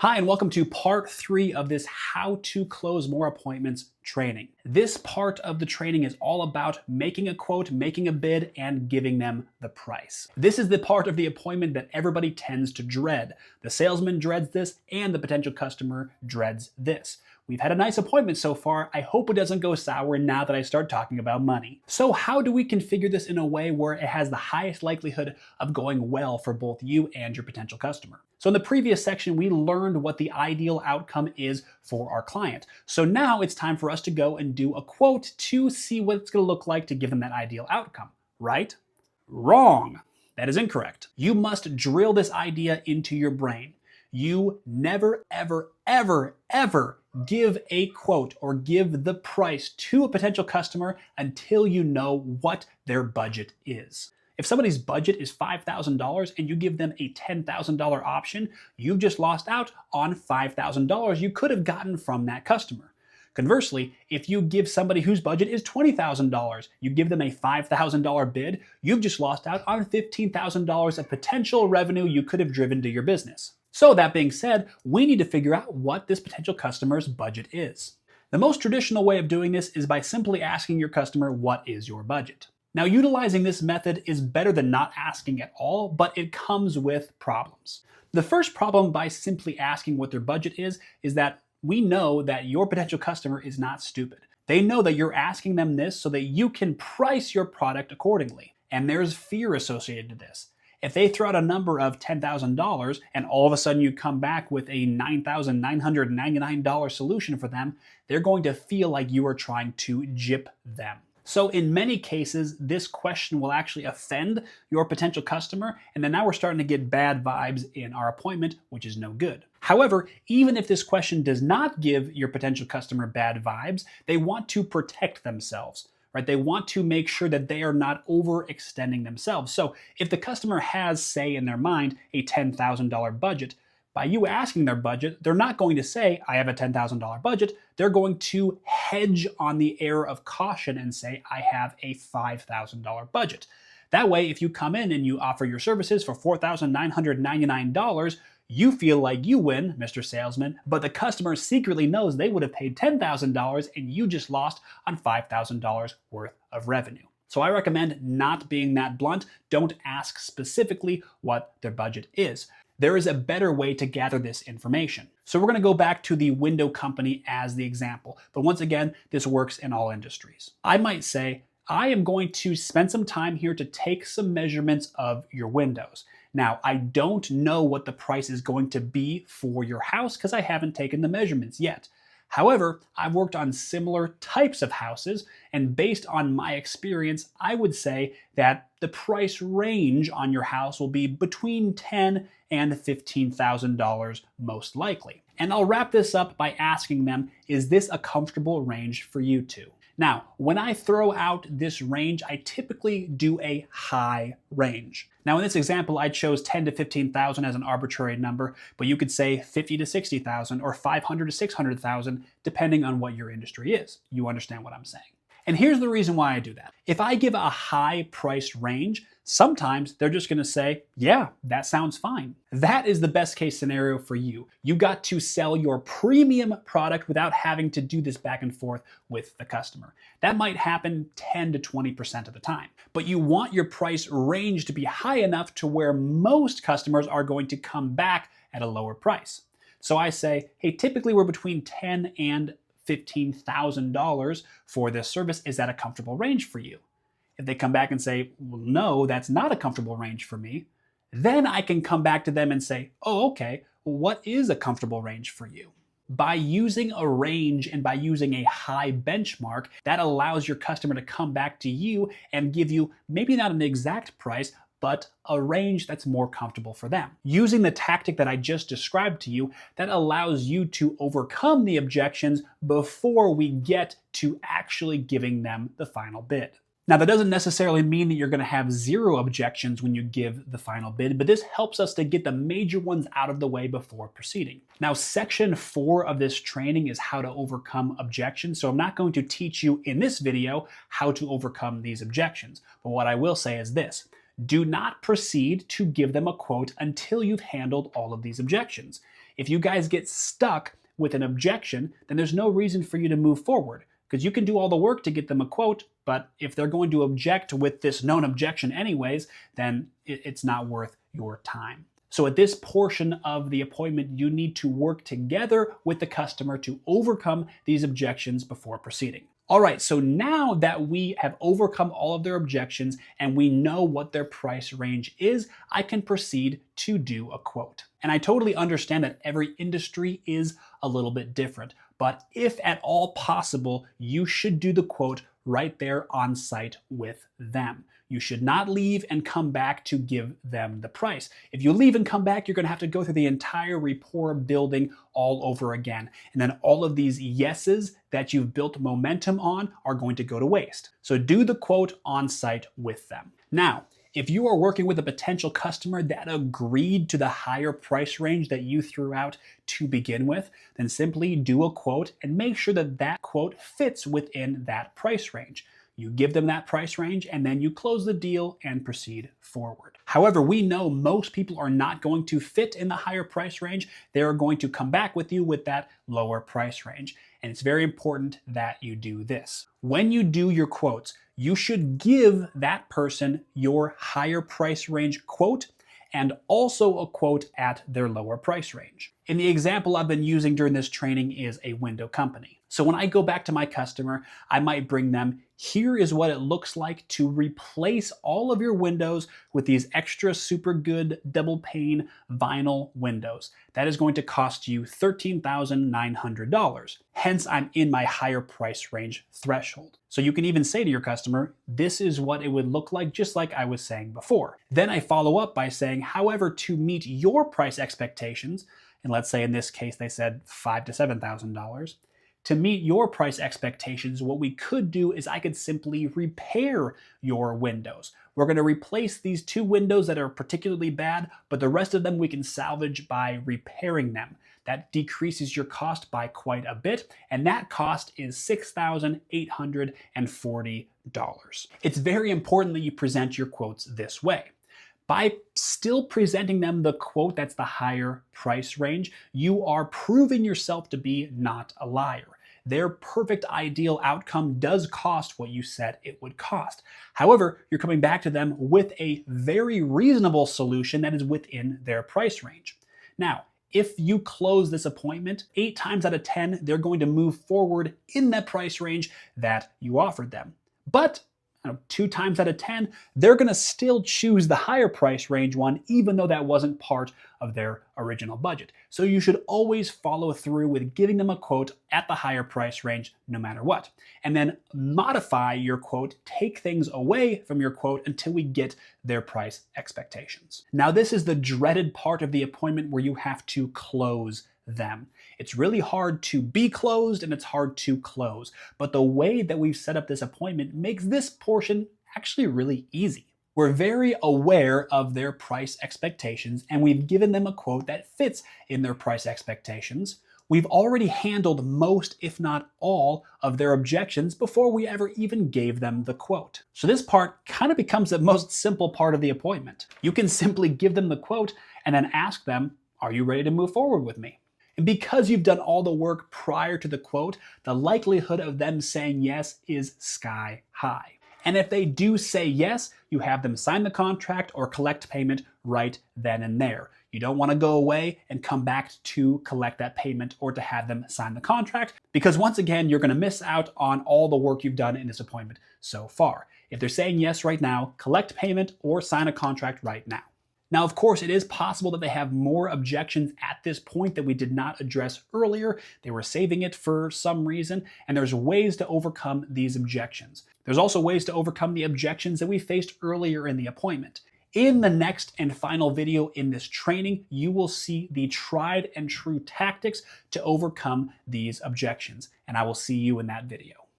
Hi, and welcome to part 3 of this How to Close More Appointments training. This part of the training is all about making a quote, making a bid, and giving them the price. This is the part of the appointment that everybody tends to dread. The salesman dreads this, and the potential customer dreads this. We've had a nice appointment so far. I hope it doesn't go sour now that I start talking about money. So how do we configure this in a way where it has the highest likelihood of going well for both you and your potential customer? So in the previous section, we learned what the ideal outcome is for our client. So now it's time for us to go and do a quote to see what it's going to look like to give them that ideal outcome, right? Wrong. That is incorrect. You must drill this idea into your brain. You never, ever, ever, ever give a quote or give the price to a potential customer until you know what their budget is. If somebody's budget is $5,000 and you give them a $10,000 option, you've just lost out on $5,000 you could have gotten from that customer. Conversely, if you give somebody whose budget is $20,000, you give them a $5,000 bid, you've just lost out on $15,000 of potential revenue you could have driven to your business. So that being said, we need to figure out what this potential customer's budget is. The most traditional way of doing this is by simply asking your customer, what is your budget? Now, utilizing this method is better than not asking at all, but it comes with problems. The first problem by simply asking what their budget is that we know that your potential customer is not stupid. They know that you're asking them this so that you can price your product accordingly. And there's fear associated to this. If they throw out a number of $10,000 and all of a sudden you come back with a $9,999 solution for them, they're going to feel like you are trying to gyp them. So in many cases, this question will actually offend your potential customer, and then now we're starting to get bad vibes in our appointment, which is no good. However, even if this question does not give your potential customer bad vibes, they want to protect themselves. Right? They want to make sure that they are not overextending themselves. So if the customer has, say, in their mind, a $10,000 budget, by you asking their budget, they're not going to say, I have a $10,000 budget. They're going to hedge on the air of caution and say, I have a $5,000 budget. That way, if you come in and you offer your services for $4,999, you feel like you win, Mr. Salesman, but the customer secretly knows they would have paid $10,000 and you just lost on $5,000 worth of revenue. So I recommend not being that blunt. Don't ask specifically what their budget is. There is a better way to gather this information. So we're going to go back to the window company as the example. But once again, this works in all industries. I might say, I am going to spend some time here to take some measurements of your windows. Now, I don't know what the price is going to be for your house because I haven't taken the measurements yet. However, I've worked on similar types of houses, and based on my experience, I would say that the price range on your house will be between $10,000 and $15,000 most likely. And I'll wrap this up by asking them, is this a comfortable range for you two? Now, when I throw out this range, I typically do a high range. Now, in this example, I chose 10 to 15,000 as an arbitrary number, but you could say 50 to 60,000 or 500 to 600,000, depending on what your industry is. You understand what I'm saying. And here's the reason why I do that. If I give a high price range, sometimes they're just going to say, yeah, that sounds fine. That is the best case scenario for you. You got to sell your premium product without having to do this back and forth with the customer. That might happen 10 to 20% of the time. But you want your price range to be high enough to where most customers are going to come back at a lower price. So I say, hey, typically we're between $10,000 and $15,000 for this service. Is that a comfortable range for you? If they come back and say, well, no, that's not a comfortable range for me, then I can come back to them and say, oh, okay, well, what is a comfortable range for you? By using a range and by using a high benchmark, that allows your customer to come back to you and give you maybe not an exact price, but a range that's more comfortable for them. Using the tactic that I just described to you, that allows you to overcome the objections before we get to actually giving them the final bid. Now, that doesn't necessarily mean that you're going to have zero objections when you give the final bid, but this helps us to get the major ones out of the way before proceeding. Now, section 4 of this training is how to overcome objections, so I'm not going to teach you in this video how to overcome these objections, but what I will say is this. Do not proceed to give them a quote until you've handled all of these objections. If you guys get stuck with an objection, then there's no reason for you to move forward, because you can do all the work to get them a quote, but if they're going to object with this known objection anyways, then it's not worth your time. So at this portion of the appointment, you need to work together with the customer to overcome these objections before proceeding. All right, so now that we have overcome all of their objections and we know what their price range is, I can proceed to do a quote. And I totally understand that every industry is a little bit different, but if at all possible, you should do the quote right there on site with them. You should not leave and come back to give them the price. If you leave and come back, you're going to have to go through the entire rapport building all over again. And then all of these yeses that you've built momentum on are going to go to waste. So do the quote on site with them. Now, if you are working with a potential customer that agreed to the higher price range that you threw out to begin with, then simply do a quote and make sure that that quote fits within that price range. You give them that price range and then you close the deal and proceed forward. However, we know most people are not going to fit in the higher price range. They are going to come back with you with that lower price range. And it's very important that you do this. When you do your quotes, you should give that person your higher price range quote and also a quote at their lower price range. In the example I've been using during this training is a window company. So when I go back to my customer, I might bring them, here is what it looks like to replace all of your windows with these extra super good double pane vinyl windows. That is going to cost you $13,900. Hence, I'm in my higher price range threshold. So you can even say to your customer, this is what it would look like, just like I was saying before. Then I follow up by saying, however, to meet your price expectations, and let's say in this case they said $5,000 to $7,000, to meet your price expectations, what we could do is I could simply repair your windows. We're going to replace these 2 windows that are particularly bad, but the rest of them we can salvage by repairing them. That decreases your cost by quite a bit, and that cost is $6,840. It's very important that you present your quotes this way. By still presenting them the quote that's the higher price range, you are proving yourself to be not a liar. Their perfect ideal outcome does cost what you said it would cost. However, you're coming back to them with a very reasonable solution that is within their price range. Now, if you close this appointment, 8 times out of 10, they're going to move forward in that price range that you offered them. But 2 times out of 10, they're going to still choose the higher price range one, even though that wasn't part of their original budget. So you should always follow through with giving them a quote at the higher price range, no matter what. And then modify your quote, take things away from your quote until we get their price expectations. Now, this is the dreaded part of the appointment where you have to close them. It's really hard to be closed and it's hard to close. But the way that we've set up this appointment makes this portion actually really easy. We're very aware of their price expectations and we've given them a quote that fits in their price expectations. We've already handled most, if not all, of their objections before we ever even gave them the quote. So this part kind of becomes the most simple part of the appointment. You can simply give them the quote and then ask them, are you ready to move forward with me? And because you've done all the work prior to the quote, the likelihood of them saying yes is sky high. And if they do say yes, you have them sign the contract or collect payment right then and there. You don't want to go away and come back to collect that payment or to have them sign the contract, because once again, you're going to miss out on all the work you've done in this appointment so far. If they're saying yes right now, collect payment or sign a contract right now. Now, of course, it is possible that they have more objections at this point that we did not address earlier. They were saving it for some reason, and there's ways to overcome these objections. There's also ways to overcome the objections that we faced earlier in the appointment. In the next and final video in this training, you will see the tried and true tactics to overcome these objections, and I will see you in that video.